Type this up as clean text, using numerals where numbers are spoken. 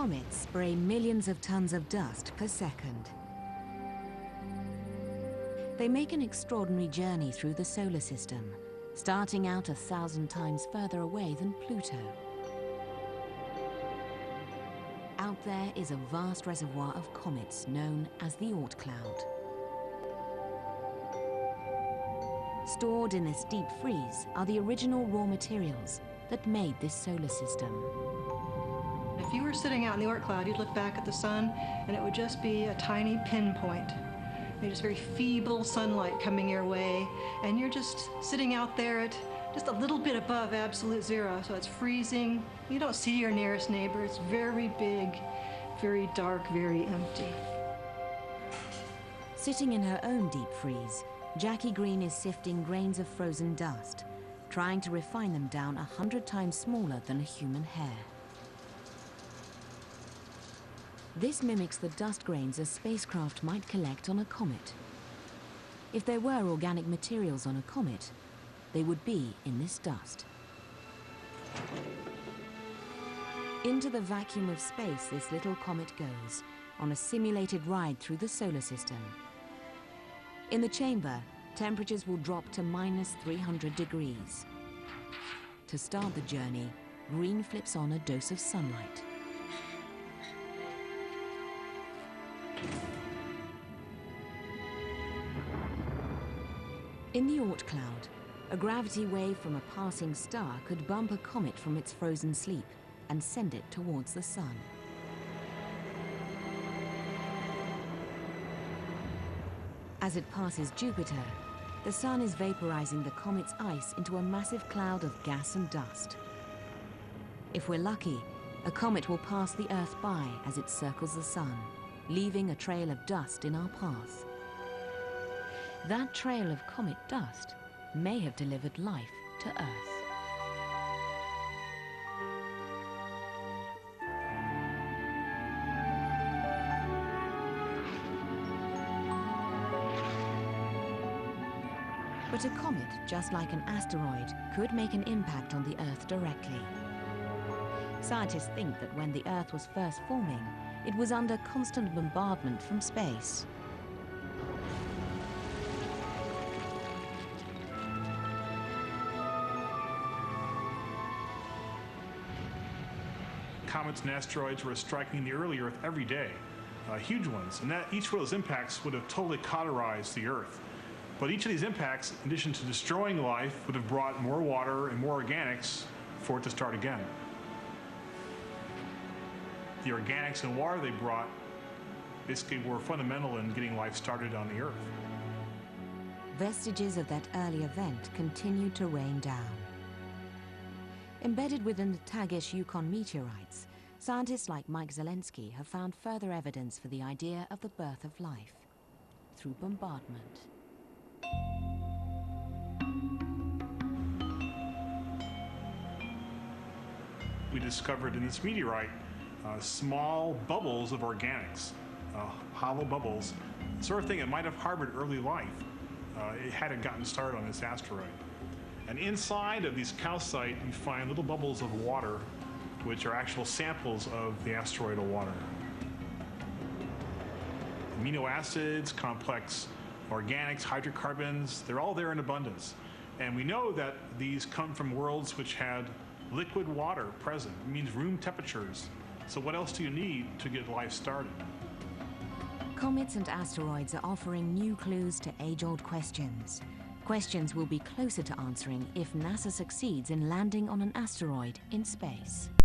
Comets spray millions of tons of dust per second. They make an extraordinary journey through the solar system, starting out 1,000 times further away than Pluto. Out there is a vast reservoir of comets known as the Oort cloud. Stored in this deep freeze are the original raw materials that made this solar system. If you were sitting out in the Oort cloud, you'd look back at the sun and it would just be a tiny pinpoint. Just very feeble sunlight coming your way, and you're just sitting out there at just a little bit above absolute zero, so it's freezing. You don't see your nearest neighbor. It's very big, very dark, very empty. Sitting in her own deep freeze, Jackie Green is sifting grains of frozen dust, trying to refine them down 100 times smaller than a human hair. This mimics the dust grains a spacecraft might collect on a comet. If there were organic materials on a comet, they would be in this dust. Into the vacuum of space this little comet goes, on a simulated ride through the solar system. In the chamber, temperatures will drop to -300 degrees. To start the journey, Green flips on a dose of sunlight. In the Oort cloud, a gravity wave from a passing star could bump a comet from its frozen sleep and send it towards the sun. As it passes Jupiter, the sun is vaporizing the comet's ice into a massive cloud of gas and dust. If we're lucky, a comet will pass the Earth by as it circles the sun, leaving a trail of dust in our path. That trail of comet dust may have delivered life to Earth. But a comet, just like an asteroid, could make an impact on the Earth directly. Scientists think that when the Earth was first forming, it was under constant bombardment from space. Comets and asteroids were striking the early Earth every day, huge ones, and that each one of those impacts would have totally cauterized the Earth. But each of these impacts, in addition to destroying life, would have brought more water and more organics for it to start again. The organics and water they brought basically were fundamental in getting life started on the Earth. Vestiges of that early event continued to rain down. Embedded within the Tagish Yukon meteorites, scientists like Mike Zelensky have found further evidence for the idea of the birth of life through bombardment. We discovered in this meteorite small bubbles of organics, hollow bubbles, the sort of thing that might have harbored early life. It hadn't gotten started on this asteroid. And inside of these calcite, you find little bubbles of water, which are actual samples of the asteroidal water. Amino acids, complex organics, hydrocarbons, they're all there in abundance. And we know that these come from worlds which had liquid water present. It means room temperatures. So what else do you need to get life started? Comets and asteroids are offering new clues to age-old questions. Questions we'll be closer to answering if NASA succeeds in landing on an asteroid in space.